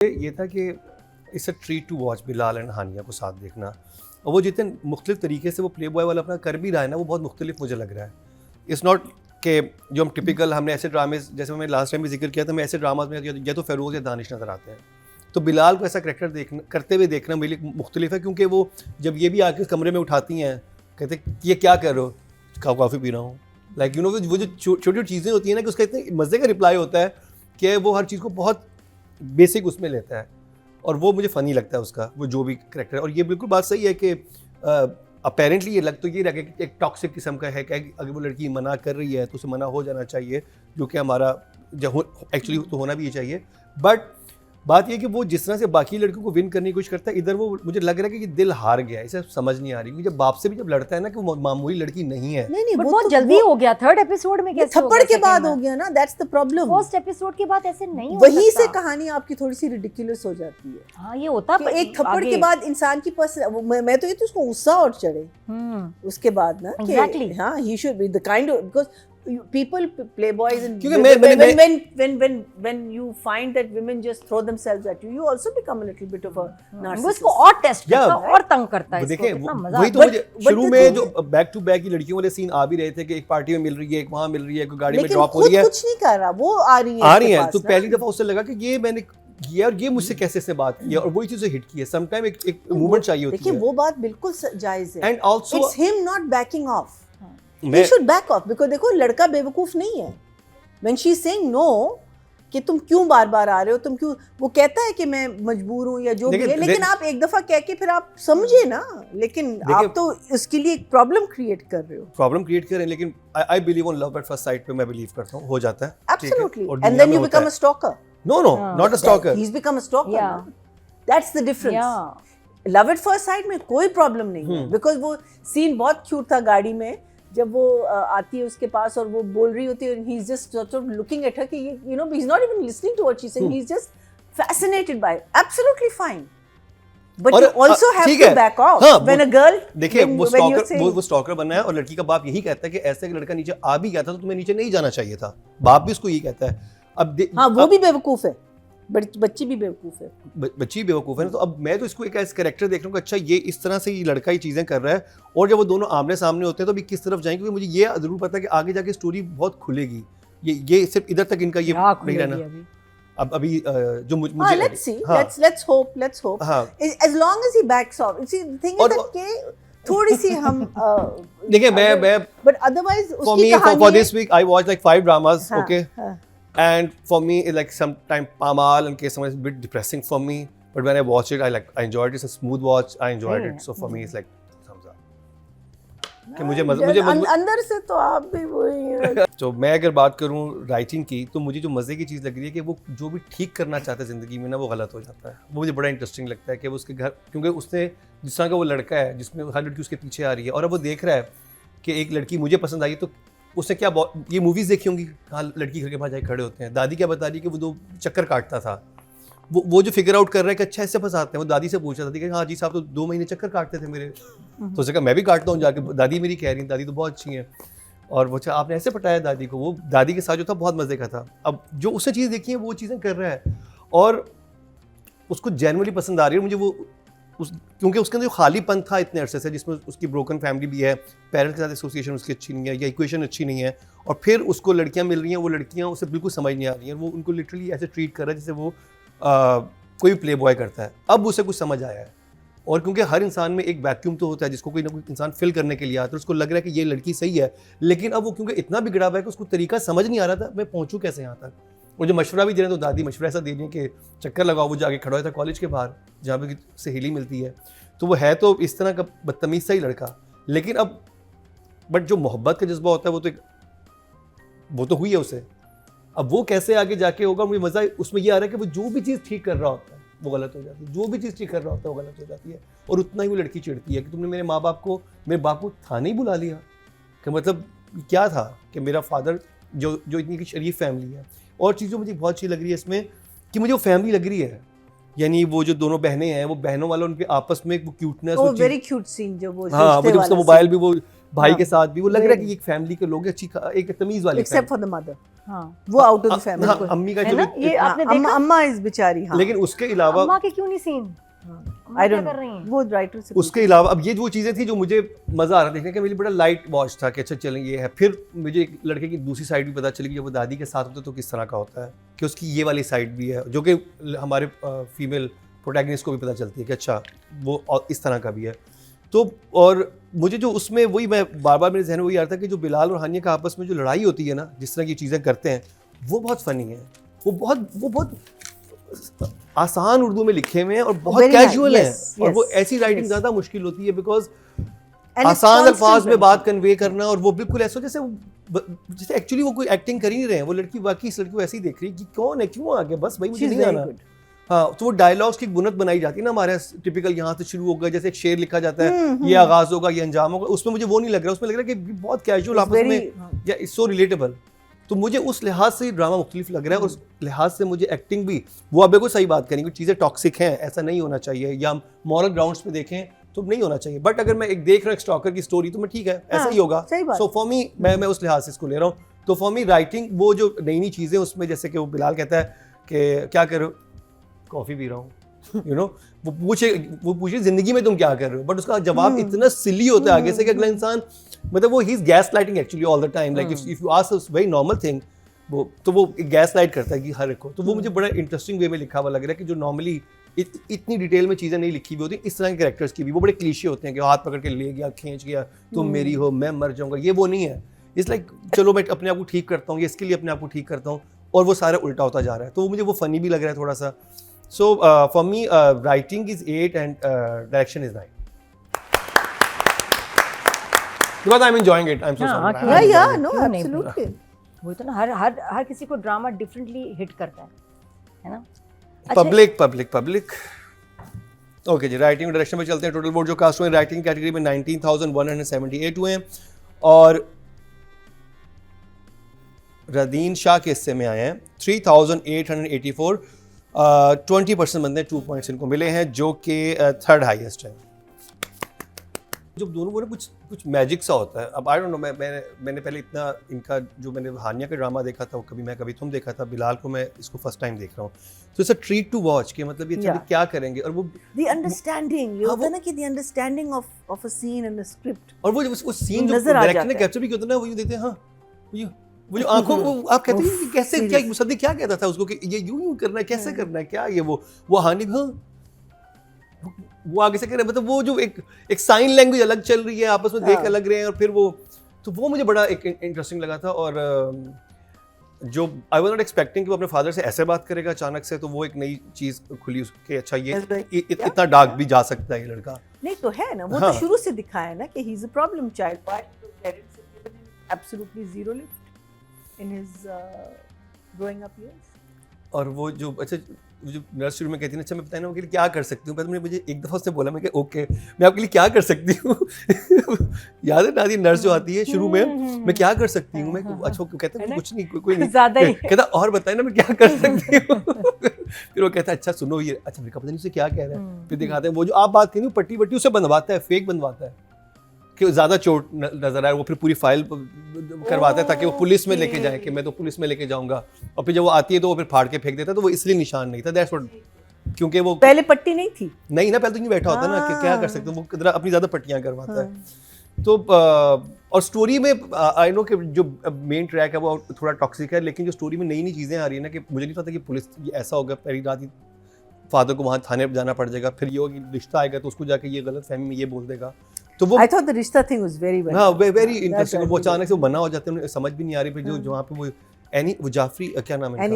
ये था कि it's a treat to watch Bilal and Hania को साथ देखना, और वो जितने मुख्तलिफ तरीके से वो प्ले बॉय वाला अपना कर भी रहा है ना, वो बहुत मुख्तलिफ मुझे लग रहा है। इट्स नॉट कि जो हम टिपिकल हमने ऐसे ड्रामे, जैसे मैंने लास्ट टाइम भी जिक्र किया था, मैं ऐसे ड्रामाज में या तो फेरोज़ या दानिश नज़र आते हैं, तो बिलाल को ऐसा करैक्टर देखना करते हुए देखना मेरे लिए मुख्तलिफ है, क्योंकि वो जब ये भी आके कमरे में उठाती हैं, कहते ये क्या कर रहे हो, कॉफ़ी पी रहा हूँ, लाइक यू नो, वो जो छोटी छोटी चीज़ें होती हैं ना, कि उसका इतने मज़े का रिप्लाई होता है कि वो हर चीज़ को बहुत बेसिक उसमें लेता है, और वो मुझे फ़नी लगता है उसका, वो जो भी करैक्टर है। और ये बिल्कुल बात सही है कि अपेरेंटली ये लग तो ये रहा कि एक टॉक्सिक किस्म का है कि अगर वो लड़की मना कर रही है तो उसे मना हो जाना चाहिए, जो कि हमारा एक्चुअली तो होना भी ये चाहिए। बट बात ये कि वो जिस तरह से बाकी लड़कियों को विन करने की कोशिश करता है, इधर वो मुझे लग रहा है कि दिल हार गया है, इसे समझ नहीं आ रही, क्योंकि जब बाप से भी जब लड़ता है ना, कि वो मामूली लड़की नहीं है। नहीं वो बहुत जल्दी हो गया। थर्ड एपिसोड में कैसे थप्पड़ के बाद हो गया ना, that's the problem. First episode के बाद ऐसे नहीं हो वहीं सकता। से कहानी आपकी थोड़ी सी रिडिकुलस हो जाती है। हाँ, ये होता कि एक थप्पड़ के बाद इंसान की मैं तो ये तो उसको गुस्सा और चढ़े उसके बाद ना, Exactly. हाँ, he should be the kind of, because people play boys and when you find that women just throw themselves at you also become a little bit of a narcissist. वो इसको और टेस्ट करता है और तंग करता है, देखिए इसको कितना मजा वही तो आता है। मुझे शुरू में जो बैक टू बैक की लड़कियों वाले सीन आ भी रहे थे कि एक पार्टी में मिल रही है, एक वहां मिल रही है, कोई गाड़ी में ड्रॉप हो रही है, कुछ नहीं कर रहा, वो आ रही है तो पहली दफा उससे लगा कि ये मैंने किया और ये मुझसे कैसे से बात की है, और वही चीज़ हिट की है। समटाइम एक मूवमेंट चाहिए होती है। देखिए वो बात बिल्कुल जायज है, and also it's him not banking of, he should back off, because देखो लड़का बेवकूफ नहीं है। when she is saying no, कि तुम क्यों बार बार आ रहे हो, तुम क्यों, वो कहता है कि मैं मजबूर हूँ या जो भी है, लेकिन आप एक दफा कह के फिर आप समझिए ना, लेकिन आप तो इसके लिए एक प्रॉब्लम क्रिएट कर रहे हो। लेकिन I believe on love at first sight पे मैं बिलीव करता हूँ, हो जाता है absolutely, and then you become a stalker. No not a stalker, he is become a stalker, that's the difference. Love at first sight में कोई problem नहीं है, बिकॉज वो सीन बहुत क्यूट था गाड़ी में, जब वो आती है उसके पास और वो बोल रही होती है, and he's just sort of looking at her कि you know he's not even listening to what she's saying, he's just fascinated by it. Absolutely fine, but you also have to back off when a girl, देखिए वो stalker बनना है, और लड़की का बाप यही कहता है कि ऐसे एक लड़का नीचे आ भी गया था तो तुम्हें नीचे नहीं जाना चाहिए था, बाप भी उसको यही कहता है। अब हाँ, वो भी बेवकूफ है, बच्ची भी बेवकूफ है, बच्ची बेवकूफ है ना। तो अब मैं तो इसको एक ऐसा कैरेक्टर देख रहा हूँ कि अच्छा ये इस तरह से ये लड़का ये चीज़ें कर रहा है, और जब वो दोनों आमने सामने होते हैं तो अभी किस तरफ जाएंगे, क्योंकि मुझे ये जरूर पता है कि आगे जाके स्टोरी बहुत खुलेगी। ये सिर्फ इधर तक इनका ये नहीं रहना। अब अभी जो मुझे let's see, let's hope as long as he backs off. See, the thing is that के थोड़ी सी हम देखिए मैं but otherwise उसकी कहानी for this week I watched like 5 dramas, okay, and for me it's like sometime Pamal and Kesam is a bit depressing for me, but when I watched it I enjoyed it. It's a smooth watch, I enjoyed it, so for me it's like thumbs up कि मुझे अंदर से तो आप भी वही हैं। तो मैं अगर बात करूं राइटिंग की, तो मुझे जो मज़े की चीज़ लग रही है कि वो जो भी ठीक करना चाहता है ज़िंदगी में ना, वो गलत हो जाता है। वो मुझे बड़ा इंटरेस्टिंग लगता है कि वो उसके घर, क्योंकि उसने जिस तरह का वो लड़का है जिसमें हर लड़की उसके पीछे आ रही है, और अब वो देख रहा है कि एक लड़की मुझे पसंद आई, तो उसने क्या ये मूवीज़ देखी होंगी, हाँ लड़की घर के पास जाके खड़े होते हैं, दादी क्या बता रही है कि वो 2 चक्कर काटता था, वो जो फिगर आउट कर रहा है कि अच्छा इससे फंसाते हैं, वो दादी से पूछा था कि हाँ जी साहब तो 2 महीने चक्कर काटते थे मेरे, तो उसने कहा मैं भी काटता हूँ जाके, दादी मेरी कह रही है, दादी तो बहुत अच्छी है, और वो अच्छा आपने ऐसे पटाया दादी को। वो दादी के साथ जो था बहुत मज़े का था। अब जो उसने चीज़ देखी है वो चीज़ें कर रहा है, और उसको जेन्युइनली पसंद आ रही है मुझे वो, क्योंकि उसके अंदर जो खालीपन था इतने अरसे से, जिसमें उसकी ब्रोकन फैमिली भी है, पेरेंट्स के साथ एसोसिएशन उसकी अच्छी नहीं है, या इक्वेशन अच्छी नहीं है, और फिर उसको लड़कियां मिल रही हैं, वो लड़कियां उसे बिल्कुल समझ नहीं आ रही हैं, वो उनको लिटरली ऐसे ट्रीट कर रहा है जैसे वो कोई प्ले बॉय करता है। अब उसे कुछ समझ आया है, और क्योंकि हर इंसान में एक वैक्यूम तो होता है जिसको कोई ना कोई इंसान फिल करने के लिए आता है, उसको लग रहा है कि ये लड़की सही है, लेकिन अब वो क्योंकि इतना बिगड़ा हुआ है कि उसको तरीका समझ नहीं आ रहा था मैं पहुँचूँ कैसे यहाँ तक। और जो मशवरा भी दे रहे हैं, तो दादी मशवरा ऐसा दे रही है कि चक्कर लगाओ, वो जाके खड़ा हुआ था कॉलेज के बाहर जहाँ पे सहेली मिलती है, तो वो है तो इस तरह का बदतमीज़ सा ही लड़का, लेकिन अब बट जो मोहब्बत का जज्बा होता है वो तो हुई है उसे, अब वो कैसे आगे जाके होगा। मुझे मज़ा उसमें ये आ रहा है कि वो जो भी चीज़ ठीक कर रहा होता है वो गलत हो जाती है, जो भी चीज़ ठीक कर रहा होता है वो गलत हो जाती है, और उतना ही वो लड़की चिढ़ती है कि तुमने मेरे माँ बाप को, मेरे बाप को थाने ही बुला लिया, कि मतलब क्या था कि मेरा फादर जो इतनी शरीफ फैमिली है। और चीज़ जो मुझे बहुत अच्छी लग रही है इसमें कि मुझे वो फैमिली लग रही है, यानी वो जो दोनों बहनें हैं, वो बहनों वाला उनके आपस में वो क्यूटनेस, वो वेरी क्यूट सीन जो वो, हाँ वो जब उसका मोबाइल भी वो भाई के साथ भी वो लग रहा है कि एक फैमिली के लोग अच्छी एक तमीज वाली, एक्सेप्ट फॉर द मदर, हाँ वो आउट ऑफ द फैमिली। हाँ, अम्मी का है जो ना, ये आपने देखा? अम्मा इस बेचारी, हाँ। लेकिन उसके अलावा अम्मा के क्यों नहीं सीन? आई डोंट कर रही हैं? वो राइटर से उसके अलावा अब ये वो चीज़ें थी जो मुझे मज़ा आ रहा देखने का, मुझे बड़ा लाइट वॉच था कि अच्छा चलें ये है। फिर मुझे एक लड़के की दूसरी साइड भी पता चली कि जब वो दादी के साथ होता है तो किस तरह का होता है, कि उसकी ये वाली साइड भी है जो कि हमारे फीमेल प्रोटैगनिस्ट को भी पता चलती है कि अच्छा वो इस तरह का भी है। तो और मुझे जो उसमें वही मैं बार बार मेरे जहन में वही आ रहा था कि जो बिलाल और हानिया का आपस में जो लड़ाई होती है ना, जिस तरह की चीज़ें करते हैं, वो बहुत फ़नी है। वो बहुत आसान उर्दू में लिखे हुए हैं और बहुत कैजुअल हैं। और वो ऐसी राइटिंग ज़्यादा मुश्किल होती है बिकॉज आसान अल्फाज में बात कन्वे करना, और वो बिल्कुल ऐसा जैसे एक्चुअली वो कोई एक्टिंग कर ही नहीं रहे हैं। वो लड़की वाकई इस लड़की को ऐसे ही देख रही है कि कौन है, क्यों आ गया, बस भाई मुझे नहीं आना। हाँ, तो वो डायलॉग्स की बुनत बनाई जाती है ना हमारे टिपिकल, यहाँ से शुरू होगा, जैसे एक शेर लिखा जाता है, ये आगाज होगा, ये अंजाम होगा। उसमें मुझे वो नहीं लग रहा, उसमें लग रहा है कि बहुत कैजुअल आपस में, या इट्स सो रिलेटेबल। तो मुझे उस लिहाज से ड्रामा मुख्तलिफ लग रहा है, और उस लिहाज से मुझे एक्टिंग भी, वो अब बिल्कुल सही बात करेंगे, चीज़ें टॉक्सिक हैं, ऐसा नहीं होना चाहिए, या हम मॉरल ग्राउंड्स पे देखें तो नहीं होना चाहिए। बट अगर मैं एक देख रहा हूँ स्टॉकर की स्टोरी, तो मैं ठीक है, ऐसा ही होगा। सो फॉर मी, मैं उस लिहाज से इसको ले रहा हूँ। तो फॉर मी राइटिंग, वो जो नई नई चीज़ें उसमें, जैसे कि वो बिलाल कहता है कि क्या कर रहे हो, कॉफ़ी पी रहा हूँ, यू नो, वो पूछे ज़िंदगी में तुम क्या कर रहे हो, बट उसका जवाब इतना सिली होता है आगे से कि अगला इंसान, मतलब वो he is gas lighting actually all the time, like if you ask a very normal thing, वो गैस लाइट करता है कि हर एक को। तो वो मुझे बड़ा इंटरेस्टिंग वे में लिखा हुआ लग रहा है कि जो नॉर्मली इतनी डिटेल में चीज़ें नहीं लिखी हुई होती, इस तरह के कैरेक्टर्स की भी, वो बड़े क्लीशे होते हैं कि हाथ पकड़ के ले गया, खींच गया, तुम मेरी हो, मैं मर जाऊंगा, ये वो नहीं है। इट्स लाइक चलो मैं अपने आप को ठीक करता हूँ, ये इसके लिए अपने आप को ठीक करता हूँ, और वो सारा उल्टा होता जा रहा है। तो मुझे वो फनी भी लग रहा है थोड़ा सा। So for me, writing is 8 and direction is 9. Because I'm enjoying it. I'm so sorry. Yeah, no, absolutely. वो तो ना हर किसी को ड्रामा डिफरेंटली हिट करता है ना। Public. ओके जी, राइटिंग और डायरेक्शन में चलते हैं। टोटल वोट जो कास्ट हुए राइटिंग कैटेगरी में 19,178 हुए हैं, और रदीन शाह के हिस्से में आए हैं 3,884। 20% बंदे 2 पॉइंट्स इनको मिले हैं, जो कि थर्ड हाईएस्ट है। जब दोनों को कुछ मैजिक सा होता है। अब आई डोंट नो, मैंने पहले इतना इनका, जो मैंने हानिया का ड्रामा देखा था, कभी मैं कभी तुम देखा था, बिलाल को मैं इसको फर्स्ट टाइम देख रहा हूँ। तो it's a treat to watch कि मतलब ये क्या करेंगे, और वो द अंडरस्टैंडिंग, ये होता है ना कि the understanding of a scene and a script, और वो सीन जो डायरेक्टर ने कैप्चर भी किया था ना, वो यूं देखते हैं, हाँ वो जो आंखों को आप कहते हैं कि कैसे, क्या मुसद्दिक क्या कहता था उसको कि ये यूं करना है, कैसे करना है, क्या ये वो हानि, हाँ वो आगे से कह रहे हैं, मतलब वो जो एक साइन लैंग्वेज अलग चल रही है, आपस में देख अलग रहे हैं, और फिर वो मुझे बड़ा एक इंटरेस्टिंग लगा था। और जो आई वाज नॉट एक्सपेक्टिंग कि वो अपने फादर से ऐसे बात करेगा अचानक से, तो वो एक नई चीज खुली उसके, अच्छा ये इतना डार्क भी जा सकता है ये लड़का। नहीं तो है ना, वो तो शुरू से दिखाया ना कि he is a problem child, but absolutely zero lift in his growing up years. और वो जो अच्छा जो नर्स शुरू में कहती है, अच्छा मैं बताया ना आपके लिए क्या कर सकती हूँ, पहले मुझे एक दफ़ा उसने बोला, मैं कि ओके मैं आपके लिए क्या कर सकती हूँ याद है नादी नर्स जो आती है शुरू में, मैं क्या कर सकती हूँ, मैं अच्छा कहता है कुछ नहीं, कोई नहीं, कहता और बताए ना मैं क्या कर सकती हूँ फिर वो कहता है अच्छा सुनो ये, अच्छा मेरे को पता नहीं उसे क्या कह रहा है, फिर दिखाते हैं वो जो आप बात करी पट्टी वट्टी उसे बनवाता है, फेक बनवाता है कि ज़्यादा चोट नजर आए, वो फिर पूरी फाइल करवाता है ताकि वो पुलिस में लेके जाए कि मैं तो पुलिस में लेके जाऊंगा, और फिर जब वो आती है तो वो फिर फाड़ के फेंक देता है, तो वो इसलिए निशान नहीं था, दैट्स व्हाट, क्योंकि वो पहले पट्टी नहीं थी, नहीं ना, पहले तो नहीं बैठा होता ना कि क्या कर सकते, वो कितना अपनी ज़्यादा पट्टियाँ करवाता है। तो और स्टोरी में आई नो कि जो मेन ट्रैक है वो थोड़ा टॉक्सिक है, लेकिन जो स्टोरी में नई नई चीज़ें आ रही है ना, कि मुझे नहीं पता कि पुलिस ऐसा होगा, पहली रात ही फादर को वहाँ थाने पर जाना पड़ जाएगा, फिर ये होगा कि रिश्ता आएगा तो उसको जाके ये गलत फहमी में ये बोल देगा, तो वो I thought the रिश्ता थिंग वाज वेरी वेरी, हाँ वेरी इंटरेस्टिंग, वो अचानक से वो बना हो जाते हैं, उन्हें समझ भी नहीं आ रही, फिर जो वहाँ पे वो जाफरी क्या नाम है,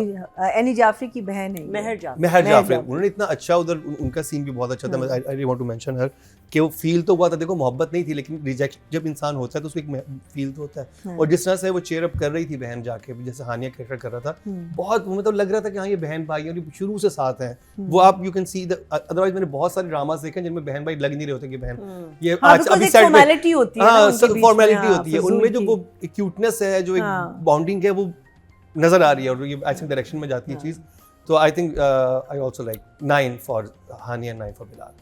एनी जाफरी की बहन है, महर जाफरी, उन्होंने इतना अच्छा उधर उनका सीन भी बहुत अच्छा था, I really want to mention her कि वो फील तो हुआ था, देखो मोहब्बत नहीं थी लेकिन रिजेक्ट जब इंसान होता है तो उसको एक फील तो होता है, और जिस तरह से वो चेयर अप कर रही थी बहन जाके, जैसे हानिया कैरेक्टर कर रहा था, बहुत मतलब लग रहा था कि हाँ ये बहन भाई और शुरू से साथ हैं, वो आप you can see the, otherwise मैंने बहुत सारे ड्रामास देखे जिनमें बहन भाई लग नहीं रहे होते कि बहन ये आज अभी साइड फॉर्मेलिटी होती है, हाँ फॉर्मेलिटी होती है, उनमें जो वो क्यूटनेस है, जो एक बॉन्डिंग है वो नजर आ रही है, और ये आई थिंक डायरेक्शन में जाती है चीज, तो I think I also like 9 for Hania, 9 for Bilal.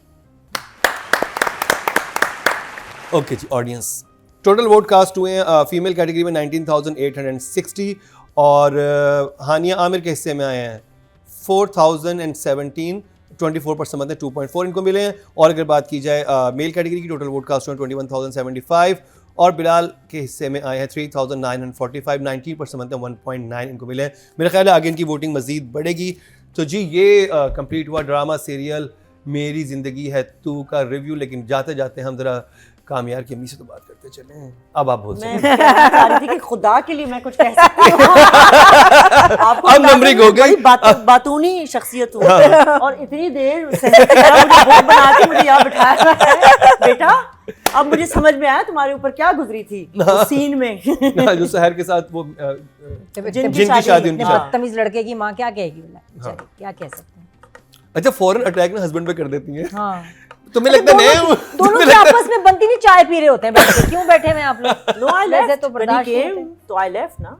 Okay जी ऑडियंस, टोटल वोट कास्ट हुए हैं फीमेल कैटेगरी में 19,860, और हानिया आमिर के हिस्से में आए हैं 4017, 24% मतलब 2.4 इनको मिले हैं। और अगर बात की जाए मेल कैटेगरी की, टोटल वोट कास्ट 21,075 और बिलाल के हिस्से में आए हैं 3,945, 19% मतलब 1.9 इनको मिले हैं। मेरा ख्याल है आगे इनकी वोटिंग मजीद बढ़ेगी। तो जी ये कंप्लीट हुआ ड्रामा सीरियल मेरी ज़िंदगी है तू का रिव्यू। लेकिन जाते जाते हम ज़रा कामयार की अम्मी से तो बात करते चले। अब आप बोल सकते मैं कहना चाह रही थी कि खुदा के लिए मैं कुछ कह सकती हूँ। आपको अब बता नंबरिंग दूं, हो गई। बड़ी बातूनी शख्सियत हूँ और इतनी देर सहर की तरह मुझे भोग बना के मुझे यहाँ बिठाया है। बेटा अब मुझे समझ में आया तुम्हारे ऊपर क्या गुजरी थी उस सीन में। जो शहर के साथ वो जिनकी शादी शादी उनकी हाँ। शादी। तमीज लड़के की माँ क्या कहेगी बेचारी, क्या कह सकते हैं। अच्छा फौरन अटैक ना हस्बैंड पे कर देती हैं। हाँ तुम्हें लगता नहीं है दोनों के आपस में बनती नहीं, चाय पी रहे होते हैं बैठ के, क्यों बैठे हुए हैं आप लोग? No, I वैसे left. तो When he बर्दाश्त नहीं came, होते। तो I left ना।